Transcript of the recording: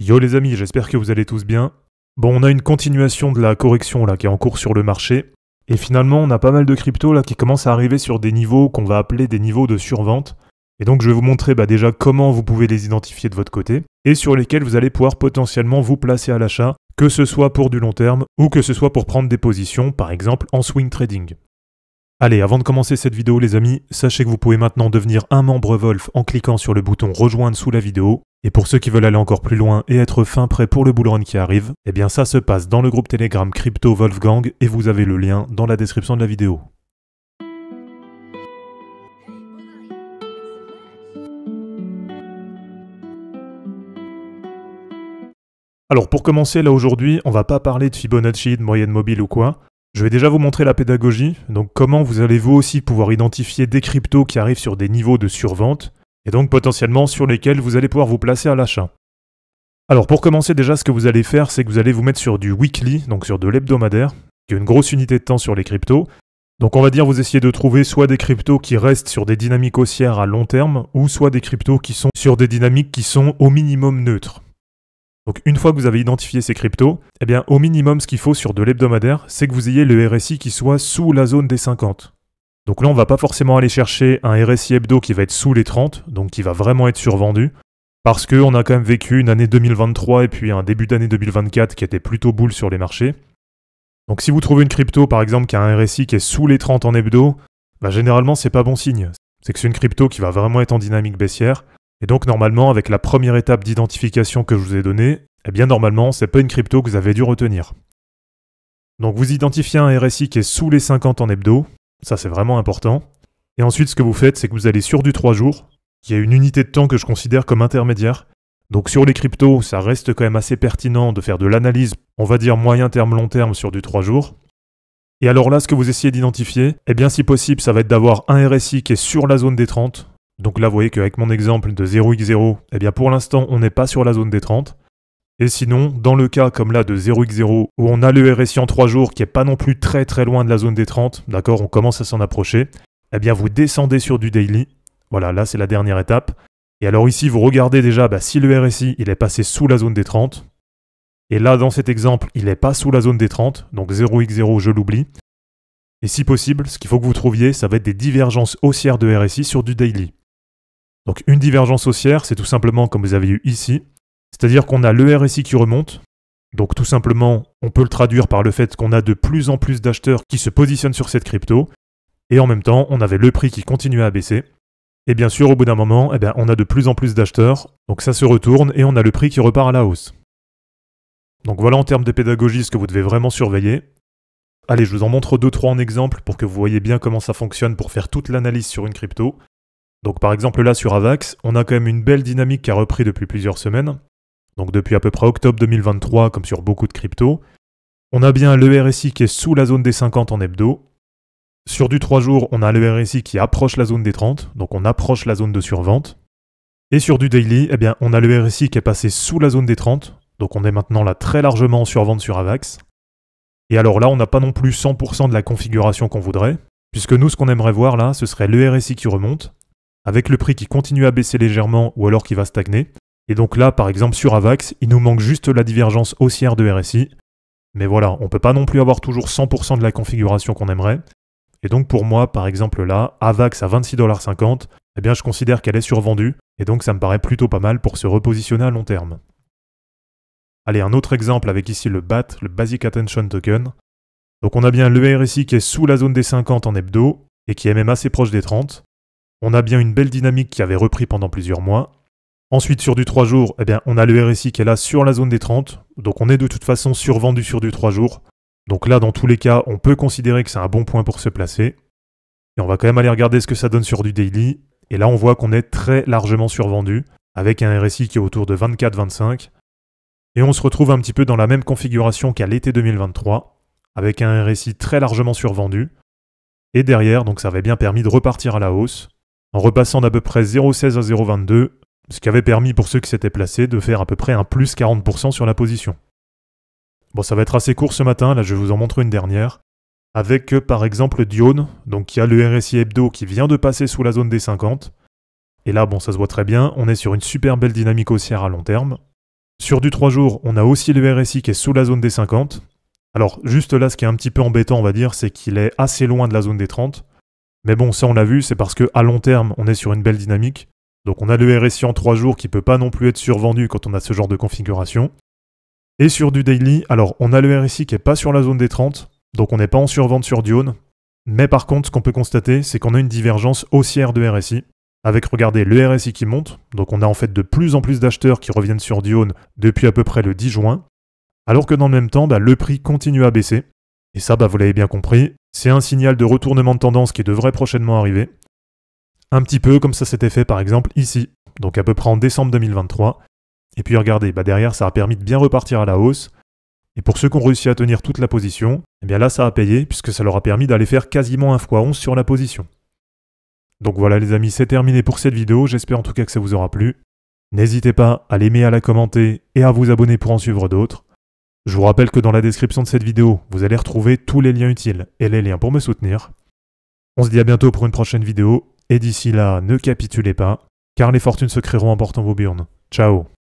Yo les amis, j'espère que vous allez tous bien. Bon, on a une continuation de la correction là qui est en cours sur le marché. Et finalement, on a pas mal de cryptos là qui commencent à arriver sur des niveaux qu'on va appeler des niveaux de survente. Et donc je vais vous montrer déjà comment vous pouvez les identifier de votre côté et sur lesquels vous allez pouvoir potentiellement vous placer à l'achat, que ce soit pour du long terme ou que ce soit pour prendre des positions, par exemple en swing trading. Allez, avant de commencer cette vidéo les amis, sachez que vous pouvez maintenant devenir un membre Wolf en cliquant sur le bouton rejoindre sous la vidéo. Et pour ceux qui veulent aller encore plus loin et être fin prêt pour le bull run qui arrive, eh bien ça se passe dans le groupe Telegram Crypto Wolfgang et vous avez le lien dans la description de la vidéo. Alors pour commencer là aujourd'hui, on va pas parler de Fibonacci, de moyenne mobile ou quoi. Je vais déjà vous montrer la pédagogie, donc comment vous allez vous aussi pouvoir identifier des cryptos qui arrivent sur des niveaux de survente, et donc potentiellement sur lesquels vous allez pouvoir vous placer à l'achat. Alors pour commencer déjà, ce que vous allez faire, c'est que vous allez vous mettre sur du weekly, donc sur de l'hebdomadaire, qui est une grosse unité de temps sur les cryptos. Donc on va dire vous essayez de trouver soit des cryptos qui restent sur des dynamiques haussières à long terme, ou soit des cryptos qui sont sur des dynamiques qui sont au minimum neutres. Donc une fois que vous avez identifié ces cryptos, eh bien au minimum ce qu'il faut sur de l'hebdomadaire, c'est que vous ayez le RSI qui soit sous la zone des 50. Donc là on va pas forcément aller chercher un RSI hebdo qui va être sous les 30, donc qui va vraiment être survendu, parce qu'on a quand même vécu une année 2023 et puis un début d'année 2024 qui était plutôt boule sur les marchés. Donc si vous trouvez une crypto par exemple qui a un RSI qui est sous les 30 en hebdo, généralement c'est pas bon signe. C'est que c'est une crypto qui va vraiment être en dynamique baissière. Et donc normalement, avec la première étape d'identification que je vous ai donnée, eh bien normalement, c'est pas une crypto que vous avez dû retenir. Donc vous identifiez un RSI qui est sous les 50 en hebdo, ça c'est vraiment important. Et ensuite, ce que vous faites, c'est que vous allez sur du 3 jours, qui est une unité de temps que je considère comme intermédiaire. Donc sur les cryptos, ça reste quand même assez pertinent de faire de l'analyse, on va dire moyen terme, long terme sur du 3 jours. Et alors là, ce que vous essayez d'identifier, eh bien si possible, ça va être d'avoir un RSI qui est sur la zone des 30. Donc là, vous voyez qu'avec mon exemple de 0x0, eh bien pour l'instant, on n'est pas sur la zone des 30. Et sinon, dans le cas comme là de 0x0, où on a le RSI en 3 jours qui n'est pas non plus très loin de la zone des 30, d'accord, on commence à s'en approcher, eh bien vous descendez sur du daily. Voilà, là c'est la dernière étape. Et alors ici, vous regardez déjà si le RSI il est passé sous la zone des 30. Et là, dans cet exemple, il n'est pas sous la zone des 30, donc 0x0, je l'oublie. Et si possible, ce qu'il faut que vous trouviez, ça va être des divergences haussières de RSI sur du daily. Donc une divergence haussière, c'est tout simplement comme vous avez eu ici, c'est-à-dire qu'on a le RSI qui remonte, donc tout simplement on peut le traduire par le fait qu'on a de plus en plus d'acheteurs qui se positionnent sur cette crypto, et en même temps on avait le prix qui continuait à baisser, et bien sûr au bout d'un moment on a de plus en plus d'acheteurs, donc ça se retourne et on a le prix qui repart à la hausse. Donc voilà en termes de pédagogie ce que vous devez vraiment surveiller. Allez, je vous en montre 2-3 en exemple pour que vous voyez bien comment ça fonctionne pour faire toute l'analyse sur une crypto. Donc par exemple là sur AVAX, on a quand même une belle dynamique qui a repris depuis plusieurs semaines. Donc depuis à peu près octobre 2023 comme sur beaucoup de cryptos. On a bien le RSI qui est sous la zone des 50 en hebdo. Sur du 3 jours, on a le RSI qui approche la zone des 30, donc on approche la zone de survente. Et sur du daily, on a le RSI qui est passé sous la zone des 30, donc on est maintenant là très largement en survente sur AVAX. Et alors là, on n'a pas non plus 100% de la configuration qu'on voudrait, puisque nous ce qu'on aimerait voir là, ce serait le RSI qui remonte, avec le prix qui continue à baisser légèrement ou alors qui va stagner. Et donc là, par exemple sur AVAX, il nous manque juste la divergence haussière de RSI. Mais voilà, on ne peut pas non plus avoir toujours 100% de la configuration qu'on aimerait. Et donc pour moi, par exemple là, AVAX à 26,50 $, je considère qu'elle est survendue. Et donc ça me paraît plutôt pas mal pour se repositionner à long terme. Allez, un autre exemple avec ici le BAT, le Basic Attention Token. Donc on a bien le RSI qui est sous la zone des 50 en hebdo et qui est même assez proche des 30. On a bien une belle dynamique qui avait repris pendant plusieurs mois. Ensuite, sur du 3 jours, on a le RSI qui est là sur la zone des 30. Donc on est de toute façon survendu sur du 3 jours. Donc là, dans tous les cas, on peut considérer que c'est un bon point pour se placer. Et on va quand même aller regarder ce que ça donne sur du daily. Et là, on voit qu'on est très largement survendu, avec un RSI qui est autour de 24-25. Et on se retrouve un petit peu dans la même configuration qu'à l'été 2023, avec un RSI très largement survendu. Et derrière, donc ça avait bien permis de repartir à la hausse, en repassant d'à peu près 0,16 à 0,22, ce qui avait permis pour ceux qui s'étaient placés de faire à peu près un plus 40% sur la position. Bon, ça va être assez court ce matin, là je vais vous en montrer une dernière, avec par exemple Dione, donc qui a le RSI hebdo qui vient de passer sous la zone des 50, et là bon ça se voit très bien, on est sur une super belle dynamique haussière à long terme, Sur du 3 jours, on a aussi le RSI qui est sous la zone des 50. Alors juste là, ce qui est un petit peu embêtant, on va dire, c'est qu'il est assez loin de la zone des 30. Mais bon, ça on l'a vu, c'est parce qu'à long terme, on est sur une belle dynamique. Donc on a le RSI en 3 jours qui peut pas non plus être survendu quand on a ce genre de configuration. Et sur du daily, alors on a le RSI qui est pas sur la zone des 30, donc on n'est pas en survente sur Dione. Mais par contre, ce qu'on peut constater, c'est qu'on a une divergence haussière de RSI. Avec, regardez, le RSI qui monte, donc on a en fait de plus en plus d'acheteurs qui reviennent sur Dione depuis à peu près le 10 juin, alors que dans le même temps, le prix continue à baisser. Et ça, vous l'avez bien compris, c'est un signal de retournement de tendance qui devrait prochainement arriver. Un petit peu comme ça s'était fait par exemple ici, donc à peu près en décembre 2023. Et puis regardez, derrière ça a permis de bien repartir à la hausse. Et pour ceux qui ont réussi à tenir toute la position, eh bien là ça a payé puisque ça leur a permis d'aller faire quasiment 1 x 11 sur la position. Donc voilà les amis, c'est terminé pour cette vidéo, j'espère en tout cas que ça vous aura plu. N'hésitez pas à l'aimer, à la commenter et à vous abonner pour en suivre d'autres. Je vous rappelle que dans la description de cette vidéo, vous allez retrouver tous les liens utiles et les liens pour me soutenir. On se dit à bientôt pour une prochaine vidéo, et d'ici là, ne capitulez pas, car les fortunes se créeront en portant vos burnes. Ciao!